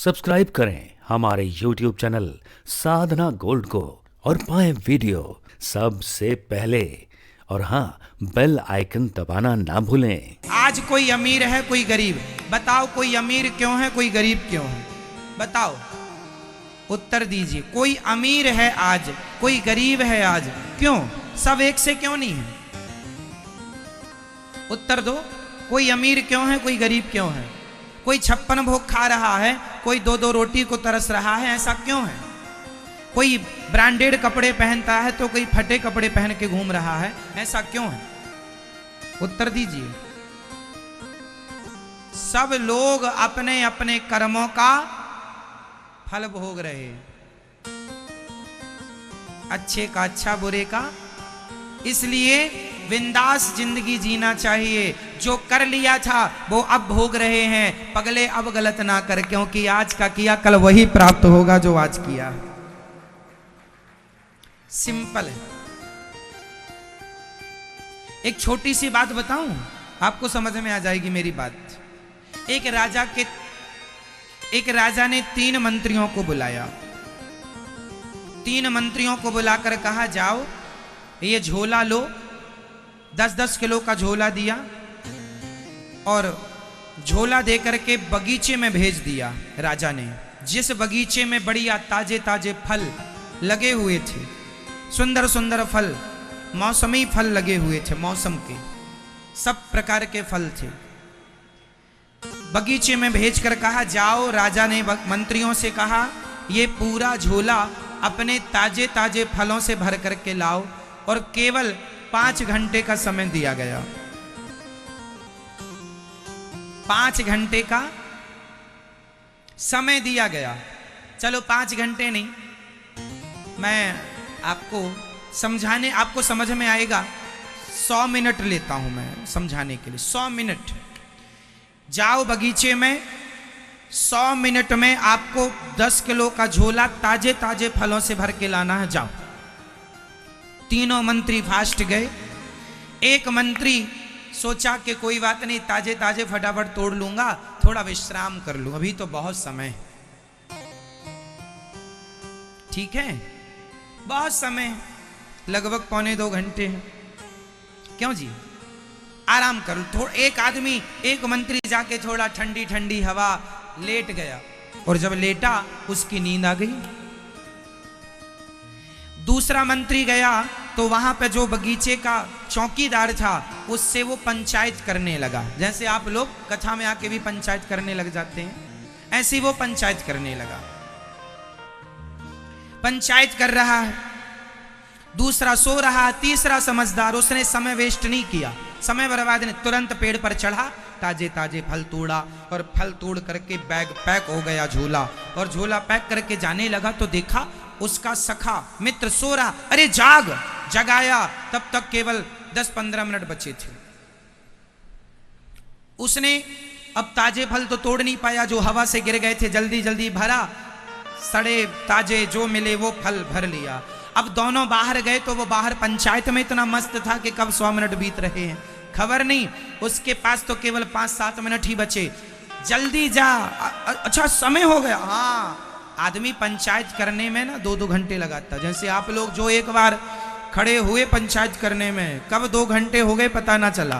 Subscribe करें हमारे YouTube channel साधना gold को और पाएं वीडियो सबसे पहले। और हाँ, बेल आइकन दबाना ना भूलें। आज कोई अमीर है कोई गरीब, बताओ कोई अमीर क्यों है कोई गरीब क्यों है? बताओ, उत्तर दीजिए। कोई अमीर है आज, कोई गरीब है आज, क्यों? सब एक से क्यों नहीं है? उत्तर दो। कोई अमीर क्यों है कोई गरीब क्यों है? कोई 56 भोग खा रहा है, कोई 2-2 रोटी को तरस रहा है, ऐसा क्यों है? कोई ब्रांडेड कपड़े पहनता है तो कोई फटे कपड़े पहन के घूम रहा है, ऐसा क्यों है? उत्तर दीजिए। सब लोग अपने अपने कर्मों का फल भोग रहे हैं, अच्छे का अच्छा, बुरे का। इसलिए बिंदास जिंदगी जीना चाहिए। जो कर लिया था वो अब भोग रहे हैं, पगले अब गलत ना कर, क्योंकि आज का किया कल वही प्राप्त होगा जो आज किया। सिंपल है। एक छोटी सी बात बताऊं, आपको समझ में आ जाएगी मेरी बात। एक राजा ने 3 मंत्रियों को बुलाया। 3 मंत्रियों को बुलाकर कहा, जाओ ये झोला लो। 10-10 किलो का झोला दिया और झोला देकर के बगीचे में भेज दिया राजा ने। जिस बगीचे में बढ़िया ताजे ताजे फल लगे हुए थे, सुंदर सुंदर फल, मौसमी फल लगे हुए थे, मौसम के सब प्रकार के फल थे, बगीचे में भेजकर कहा, जाओ। राजा ने मंत्रियों से कहा, ये पूरा झोला अपने ताजे ताजे फलों से भर करके लाओ। और केवल 5 घंटे का समय दिया गया। 5 घंटे का समय दिया गया। चलो 5 घंटे नहीं, मैं आपको समझाने, आपको समझ में आएगा, 100 मिनट लेता हूं मैं समझाने के लिए। 100 मिनट। जाओ बगीचे में, 100 मिनट में आपको 10 किलो का झोला ताजे ताजे फलों से भर के लाना है। जाओ। तीनों मंत्री फास्ट गए। एक मंत्री सोचा कि कोई बात नहीं, ताजे ताजे फटाफट तोड़ लूंगा, थोड़ा विश्राम कर लूं, अभी तो बहुत समय है। ठीक है, बहुत समय, लगभग 1.25 घंटे है। क्यों जी, आराम कर लो थोड़ा। एक मंत्री जाके थोड़ा ठंडी ठंडी हवा लेट गया, और जब लेटा उसकी नींद आ गई। दूसरा मंत्री गया तो वहां पे जो बगीचे का चौकीदार था, उससे वो पंचायत करने लगा। जैसे आप लोग कथा में आके भी पंचायत करने लग जाते हैं, ऐसे ही वो पंचायत करने लगा। पंचायत कर रहा है, दूसरा सो रहा, तीसरा समझदार, उसने समय वेस्ट नहीं किया, समय बर्बाद नहीं, तुरंत पेड़ पर चढ़ा, ताजे ताजे फल तोड़ा, और फल तोड़ करके बैग पैक हो गया झोला। और झोला पैक करके जाने लगा तो देखा उसका सखा मित्र सो रहा। अरे जाग, जगाया, तब तक केवल 10-15 मिनट बचे थे। उसने अब ताजे फल तो तोड़ नहीं पाया, जो हवा से गिर गए थे, जल्दी जल्दी भरा, सड़े ताजे जो मिले वो फल भर लिया। अब दोनों बाहर गए तो वो बाहर पंचायत में इतना मस्त था कि कब 100 मिनट बीत रहे हैं खबर नहीं। उसके पास तो केवल 5-7 मिनट ही बचे। जल्दी जा, अच्छा समय हो गया। हाँ, आदमी पंचायत करने में ना 2-2 घंटे लगाता। जैसे आप लोग जो एक बार खड़े हुए पंचायत करने में, कब 2 घंटे हो गए पता ना चला।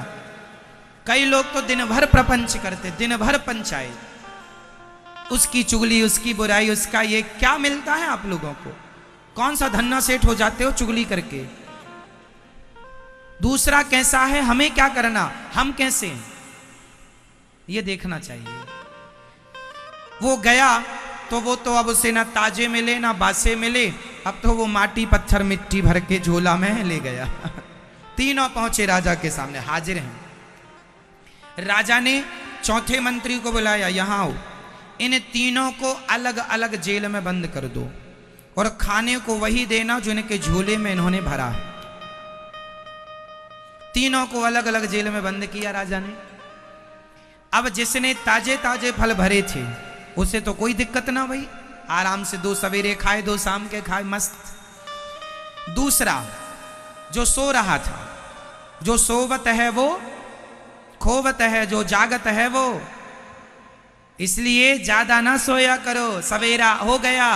कई लोग तो दिन भर प्रपंच करते, दिन भर पंचायत, उसकी चुगली, उसकी बुराई, उसका ये क्या मिलता है आप लोगों को? कौन सा धन्ना सेठ हो जाते हो चुगली करके? दूसरा कैसा है, हमें क्या करना, हम कैसे हैं, ये देखना चाहिए। वो गया तो वो तो अब उसे ना ताजे मिले ना बासे मिले, अब तो वो माटी पत्थर मिट्टी भर के झोला में ले गया। तीनों पहुंचे राजा के सामने, हाजिर हैं। राजा ने चौथे मंत्री को बुलाया, यहां आओ, इन तीनों को अलग अलग जेल में बंद कर दो, और खाने को वही देना जो इनके झोले में इन्होंने भरा है। तीनों को अलग अलग जेल में बंद किया राजा ने। अब जिसने ताजे ताजे फल भरे थे उसे तो कोई दिक्कत ना भाई, आराम से 2 सवेरे खाए 2 शाम के खाए, मस्त। दूसरा जो सो रहा था, जो सोवत है वो खोवत है, जो जागत है वो इसलिए ज्यादा ना सोया करो। सवेरा हो गया,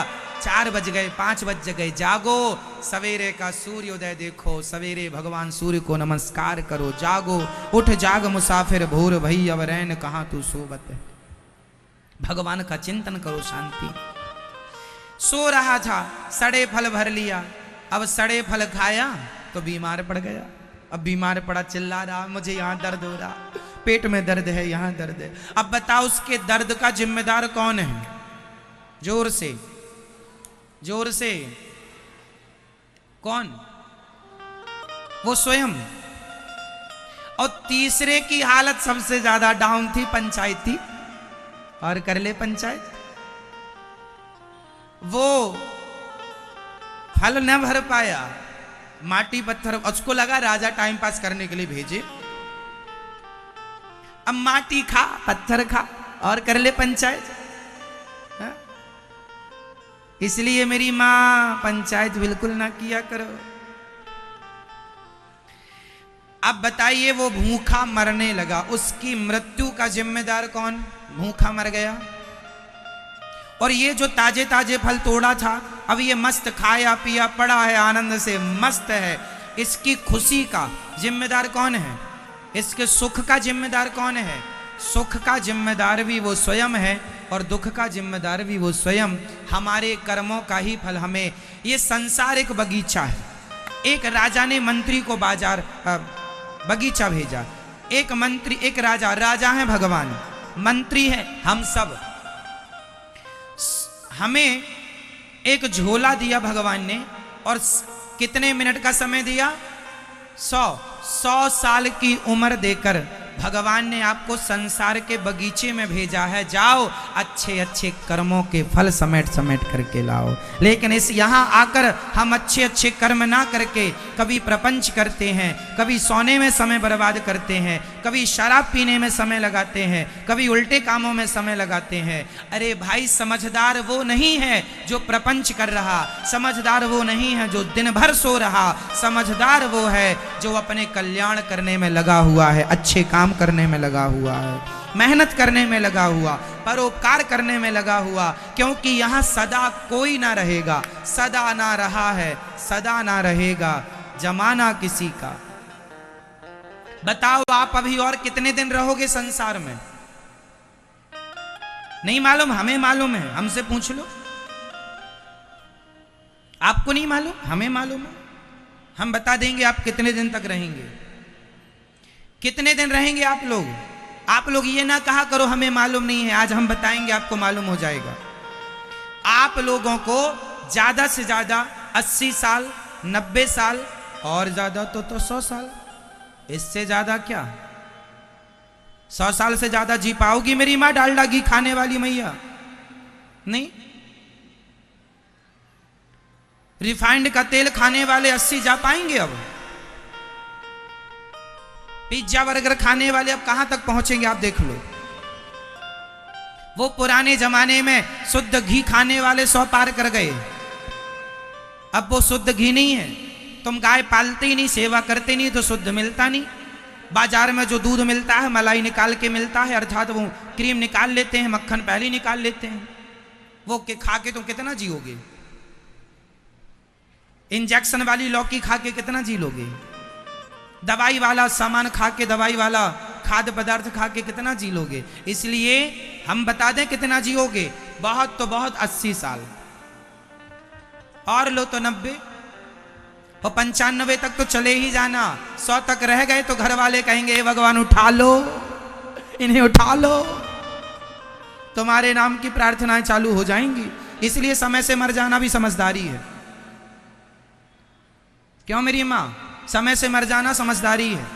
4 बज गए, 5 बज गए, जागो, सवेरे का सूर्योदय देखो, सवेरे भगवान सूर्य को नमस्कार करो, जागो, उठ जाग मुसाफिर भोर भई, अब रैन कहाँ तू सोबत है। भगवान का चिंतन करो, शांति। सो रहा था, सड़े फल भर लिया, अब सड़े फल खाया तो बीमार पड़ गया। अब बीमार पड़ा, चिल्ला रहा, मुझे यहाँ दर्द हो रहा, पेट में दर्द है, यहाँ दर्द है। अब बताओ उसके दर्द का जिम्मेदार कौन है? जोर से, जोर से, कौन? वो स्वयं। और तीसरे की हालत सबसे ज्यादा डाउन थी, पंचायती। और कर ले पंचायत, वो फल न भर पाया, माटी पत्थर, उसको लगा राजा टाइम पास करने के लिए भेजे। अब माटी खा, पत्थर खा और कर ले पंचायत। हा? इसलिए मेरी मां, पंचायत बिल्कुल ना किया करो। अब बताइए, वो भूखा मरने लगा, उसकी मृत्यु का जिम्मेदार कौन? भूखा मर गया। और ये जो ताजे ताजे फल तोड़ा था, अब ये मस्त खाया पिया पड़ा है, आनंद से मस्त है, इसकी खुशी का जिम्मेदार कौन है? इसके सुख का जिम्मेदार कौन है? सुख का जिम्मेदार भी वो स्वयं है और दुख का जिम्मेदार भी वो स्वयं। हमारे कर्मों का ही फल हमें। ये संसार एक बगीचा है। एक राजा ने मंत्री को बाजार बगीचा भेजा। एक मंत्री, एक राजा, राजा है भगवान, मंत्री है हम सब। हमें एक झोला दिया भगवान ने, और कितने मिनट का समय दिया? 100 साल की उम्र देकर भगवान ने आपको संसार के बगीचे में भेजा है। जाओ, अच्छे अच्छे कर्मों के फल समेट समेट करके लाओ। लेकिन इस यहाँ आकर हम अच्छे अच्छे कर्म ना करके कभी प्रपंच करते हैं, कभी सोने में समय बर्बाद करते हैं, कभी शराब पीने में समय लगाते हैं, कभी उल्टे कामों में समय लगाते हैं। अरे भाई, समझदार वो नहीं है जो प्रपंच कर रहा, समझदार वो नहीं है जो दिन भर सो रहा, समझदार वो है जो अपने कल्याण करने में लगा हुआ है, अच्छे काम करने में लगा हुआ है, मेहनत करने में लगा हुआ, परोपकार करने में लगा हुआ। क्योंकि यहाँ सदा कोई ना रहेगा, सदा ना रहा है, सदा ना रहेगा जमाना किसी का। बताओ आप अभी और कितने दिन रहोगे संसार में? नहीं मालूम, हमें मालूम है, हमसे पूछ लो। आपको नहीं मालूम, हमें मालूम है। हम बता देंगे आप कितने दिन तक रहेंगे। कितने दिन रहेंगे आप लोग? आप लोग ये ना कहा करो हमें मालूम नहीं है, आज हम बताएंगे, आपको मालूम हो जाएगा। आप लोगों को ज्यादा से ज्यादा 80 साल, 90 साल, और ज्यादा तो 100 साल। इससे ज्यादा क्या? 100 साल से ज्यादा जी पाओगी मेरी माँ, डालडा घी खाने वाली मैया? नहीं। रिफाइंड का तेल खाने वाले 80 जा पाएंगे? अब पिज्जा बर्गर खाने वाले अब कहां तक पहुंचेंगे? आप देख लो। वो पुराने जमाने में शुद्ध घी खाने वाले 100 पार कर गए। अब वो शुद्ध घी नहीं है। तुम गाय पालते ही नहीं, सेवा करते नहीं, तो शुद्ध मिलता नहीं। बाजार में जो दूध मिलता है मलाई निकाल के मिलता है, अर्थात वो क्रीम निकाल लेते हैं, मक्खन पहले निकाल लेते हैं। वो के खा के तुम कितना जियोगे? इंजेक्शन वाली लौकी खा के कितना जी लोगे? दवाई वाला सामान खा के, दवाई वाला खाद्य पदार्थ खा के कितना जी लोगे? इसलिए हम बता दें कितना जियोगे। बहुत तो बहुत 80 साल, और लो तो 90 और 95 तक तो चले ही जाना। 100 तक रह गए तो घर वाले कहेंगे, हे भगवान उठा लो, इन्हें उठा लो, तुम्हारे नाम की प्रार्थनाएं चालू हो जाएंगी। इसलिए समय से मर जाना भी समझदारी है। क्यों मेरी माँ? समय से मर जाना समझदारी है।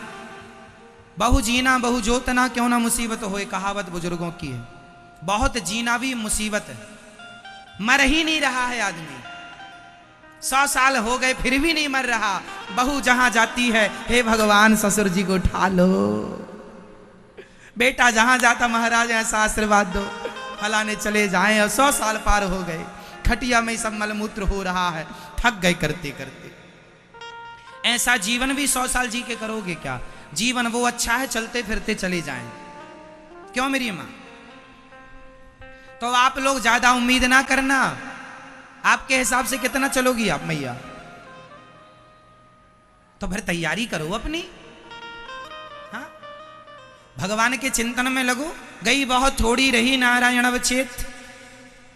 बहु जीना बहु जोतना, क्यों ना मुसीबत होए, कहावत बुजुर्गों की है। बहुत जीना भी मुसीबत है। मर ही नहीं रहा है आदमी। 100 साल हो गए फिर भी नहीं मर रहा। बहू जहां जाती है, हे भगवान ससुर जी को उठा लो। बेटा जहां जाता, महाराज ऐसा आशीर्वाद दो, फलाने चले जाएं। और 100 साल पार हो गए, खटिया में सब मलमूत्र हो रहा है, थक गए करते करते। ऐसा जीवन भी 100 साल जी के करोगे क्या? जीवन वो अच्छा है, चलते फिरते चले जाएं। क्यों मेरी मां? तो आप लोग ज्यादा उम्मीद ना करना। आपके हिसाब से कितना चलोगी आप मैया? तो फिर तैयारी करो अपनी। हाँ, भगवान के चिंतन में लगो। गई बहुत थोड़ी रही नारायण अवचेत।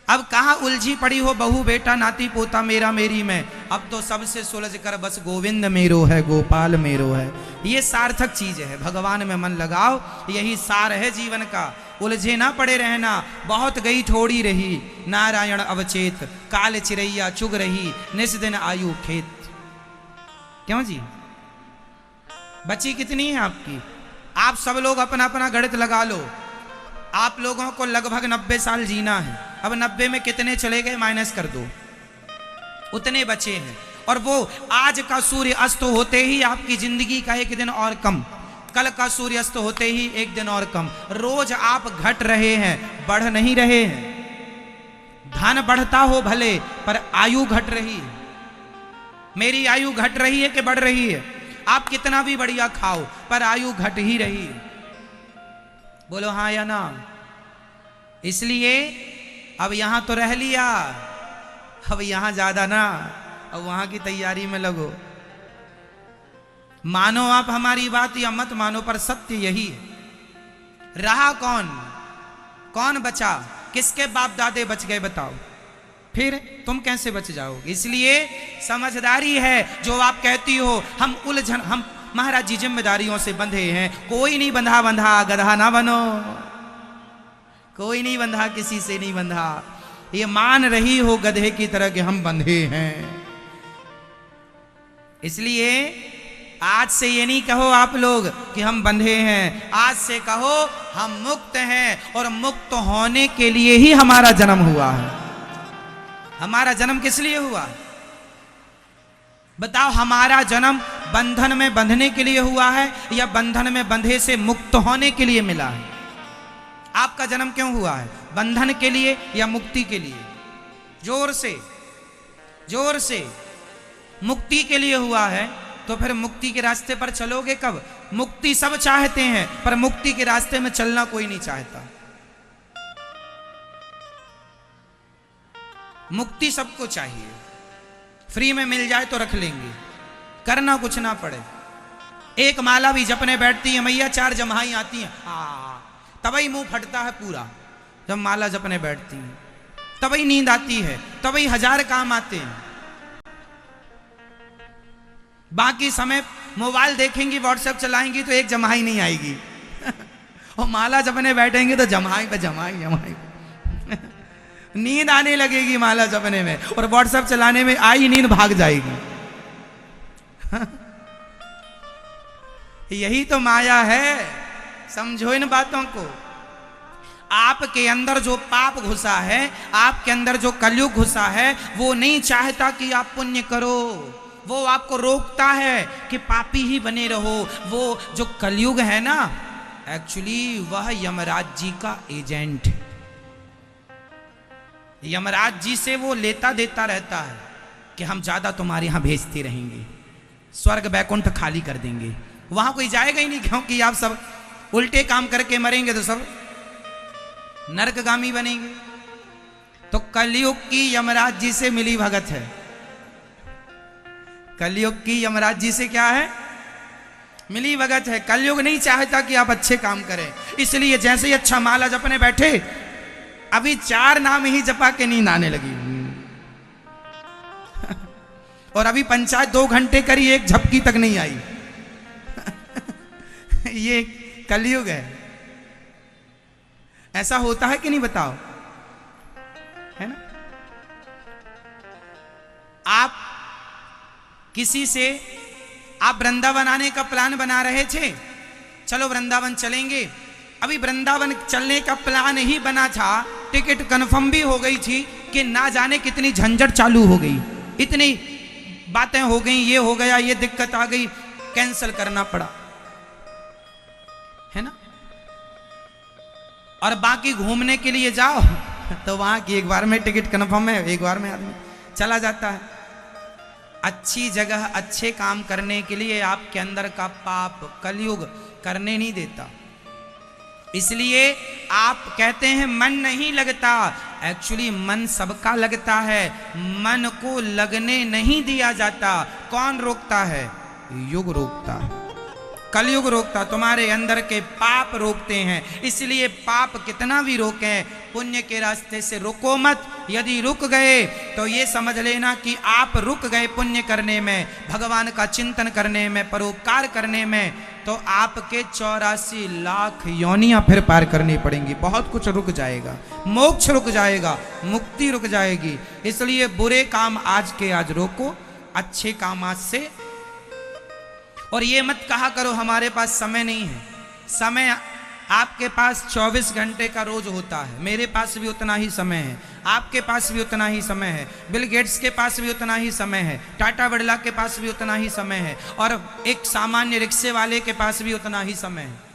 अब कहाँ उलझी पड़ी हो बहू बेटा नाती पोता मेरा मेरी में। अब तो सबसे सुलझ कर बस गोविंद मेरो है, गोपाल मेरो है। ये सार्थक चीज है। भगवान में मन लगाओ, यही सार है जीवन का। उलझे ना पड़े रहना। बहुत गई थोड़ी रही नारायण अवचेत। काल चिरैया चुग रही निस दिन आयु खेत। क्यों जी? बची कितनी है आपकी? आप सब लोग अपना अपना गणित लगा लो। आप लोगों को लगभग 90 साल जीना है। अब 90 में कितने चले गए माइनस कर दो, उतने बचे हैं। और वो आज का सूर्य अस्त होते ही आपकी जिंदगी का एक दिन और कम, कल का सूर्य अस्त होते ही एक दिन और कम। रोज आप घट रहे हैं, बढ़ नहीं रहे हैं। धन बढ़ता हो भले, पर आयु घट रही है। मेरी आयु घट रही है कि बढ़ रही है? आप कितना भी बढ़िया खाओ, पर आयु घट ही रही है। बोलो हाँ या ना? इसलिए अब यहां तो रह लिया, अब यहां ज्यादा ना, अब वहां की तैयारी में लगो। मानो आप हमारी बात या मत मानो, पर सत्य यही है। रहा कौन? कौन बचा? किसके बाप दादे बच गए बताओ? फिर तुम कैसे बच जाओगे? इसलिए समझदारी है। जो आप कहती हो हम उलझन, हम महाराज जी जिम्मेदारियों से बंधे हैं। कोई नहीं बंधा, बंधा गधा ना बनो। कोई नहीं बंधा, किसी से नहीं बंधा। ये मान रही हो गधे की तरह कि हम बंधे हैं। इसलिए आज से ये नहीं कहो आप लोग कि हम बंधे हैं। आज से कहो हम मुक्त हैं, और मुक्त होने के लिए ही हमारा जन्म हुआ है। हमारा जन्म किस लिए हुआ? बताओ, हमारा जन्म बंधन में बंधने के लिए हुआ है या बंधन में बंधे से मुक्त होने के लिए मिला है? आपका जन्म क्यों हुआ है? बंधन के लिए या मुक्ति के लिए? जोर से, जोर से। मुक्ति के लिए हुआ है, तो फिर मुक्ति के रास्ते पर चलोगे कब? मुक्ति सब चाहते हैं, पर मुक्ति के रास्ते में चलना कोई नहीं चाहता। मुक्ति सबको चाहिए। फ्री में मिल जाए तो रख लेंगे, करना कुछ ना पड़े। एक माला भी जपने बैठती है मैया, 4 जम्हाई आती हैं, तभी मुंह फटता है पूरा। जब माला जपने बैठती है तभी नींद आती है, तभी 1000 काम आते हैं। बाकी समय मोबाइल देखेंगी, व्हाट्सएप चलाएंगी तो एक जम्हाई नहीं आएगी। और माला जपने बैठेंगे तो जम्हाई पे जम्हाई जम्हाई। नींद आने लगेगी माला जपने में, और व्हाट्सएप चलाने में आई नींद भाग जाएगी। यही तो माया है। समझो इन बातों को। आपके अंदर जो पाप घुसा है, आपके अंदर जो कलयुग घुसा है, वो नहीं चाहता कि आप पुण्य करो। वो आपको रोकता है कि पापी ही बने रहो। वो जो कलयुग है ना, एक्चुअली वह यमराज जी का एजेंट है। यमराज जी से वो लेता देता रहता है कि हम ज्यादा तुम्हारे यहां भेजते रहेंगे, स्वर्ग बैकुंठ खाली कर देंगे। वहां कोई जाएगा ही नहीं, क्योंकि आप सब उल्टे काम करके मरेंगे तो सब नरकगामी बनेंगे। तो कलयुग की यमराज जी से मिली भगत है। कलयुग की यमराज जी से क्या है? मिली भगत है। कलयुग नहीं चाहता कि आप अच्छे काम करें, इसलिए जैसे ही अच्छा माला जपने बैठे, अभी 4 नाम ही जपा के नींद आने लगी। और अभी पंचायत 2 घंटे करी, एक झपकी तक नहीं आई। ये कलयुग है। ऐसा होता है कि नहीं बताओ? है ना? आप किसी से, आप वृंदावन आने का प्लान बना रहे थे, चलो वृंदावन चलेंगे। अभी वृंदावन चलने का प्लान ही बना था, टिकट कंफर्म भी हो गई थी कि ना जाने कितनी झंझट चालू हो गई, इतनी बातें हो गई, ये हो गया, ये दिक्कत आ गई, कैंसिल करना पड़ा, है ना। और बाकी घूमने के लिए जाओ तो वहां की एक बार में टिकट कंफर्म है, एक बार में आदमी चला जाता है। अच्छी जगह अच्छे काम करने के लिए आपके अंदर का पाप कलयुग करने नहीं देता। इसलिए आप कहते हैं मन नहीं लगता, एक्चुअली मन सबका लगता है, मन को लगने नहीं दिया जाता। कौन रोकता है? युग रोकता है, कलयुग रोकता, तुम्हारे अंदर के पाप रोकते हैं। इसलिए पाप कितना भी रोकें, पुण्य के रास्ते से रुको मत। यदि रुक गए तो ये समझ लेना कि आप रुक गए पुण्य करने में, भगवान का चिंतन करने में, परोपकार करने में, तो आपके 84 लाख योनियां फिर पार करनी पड़ेंगी। बहुत कुछ रुक जाएगा, मोक्ष रुक जाएगा, मुक्ति रुक जाएगी। इसलिए बुरे काम आज के आज रोको, अच्छे काम आज से। और ये मत कहा करो हमारे पास समय नहीं है। समय आपके पास 24 घंटे का रोज होता है, मेरे पास भी उतना ही समय है, आपके पास भी उतना ही समय है, बिल गेट्स के पास भी उतना ही समय है, टाटा बिरला के पास भी उतना ही समय है, और एक सामान्य रिक्शे वाले के पास भी उतना ही समय है।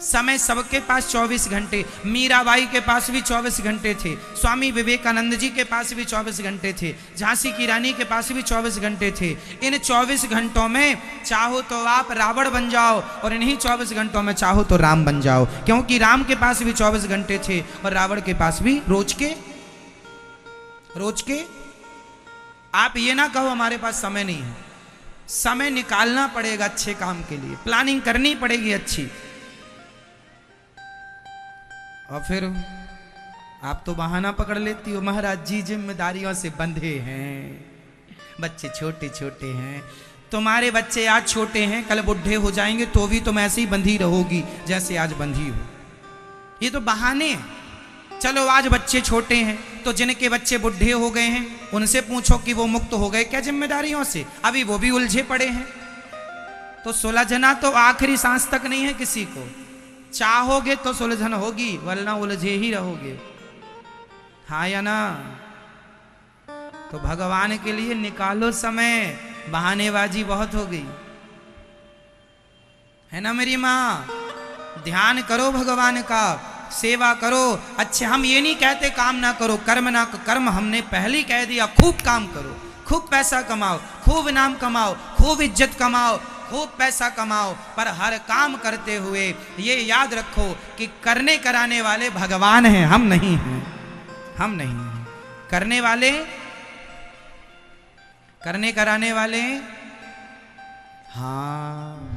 समय सबके पास 24 घंटे। मीराबाई के पास भी 24 घंटे थे, स्वामी विवेकानंद जी के पास भी 24 घंटे थे, झांसी की रानी के पास भी 24 घंटे थे। इन 24 घंटों में चाहो तो आप रावण बन जाओ, और इन्हीं 24 घंटों में चाहो तो राम बन जाओ, क्योंकि राम के पास भी 24 घंटे थे और रावण के पास भी रोज के। आप ये ना कहो हमारे पास समय नहीं है, समय निकालना पड़ेगा अच्छे काम के लिए, प्लानिंग करनी पड़ेगी अच्छी। और फिर आप तो बहाना पकड़ लेती हो, महाराज जी जिम्मेदारियों से बंधे हैं, बच्चे छोटे छोटे हैं। तुम्हारे बच्चे आज छोटे हैं, कल बुढ़े हो जाएंगे तो भी तुम ऐसे ही बंधी रहोगी जैसे आज बंधी हो। ये तो बहाने हैं। चलो आज बच्चे छोटे हैं तो जिनके बच्चे बुढ़े हो गए हैं उनसे पूछो कि वो मुक्त हो गए क्या जिम्मेदारियों से? अभी वो भी उलझे पड़े हैं। तो सुलझना तो आखिरी सांस तक नहीं है किसी को। चाहोगे तो सुलझन होगी, वरना उलझे ही रहोगे। हाँ या ना? तो भगवान के लिए निकालो समय, बहानेबाजी बहुत हो गई है ना मेरी माँ। ध्यान करो भगवान का, सेवा करो। अच्छे हम ये नहीं कहते काम ना करो, कर्म ना कर्म हमने पहले ही कह दिया। खूब काम करो, खूब पैसा कमाओ, खूब नाम कमाओ, खूब इज्जत कमाओ, खूब पैसा कमाओ, पर हर काम करते हुए ये याद रखो कि करने कराने वाले भगवान हैं, हम नहीं हैं। हम नहीं हैं करने वाले, करने कराने वाले। हाँ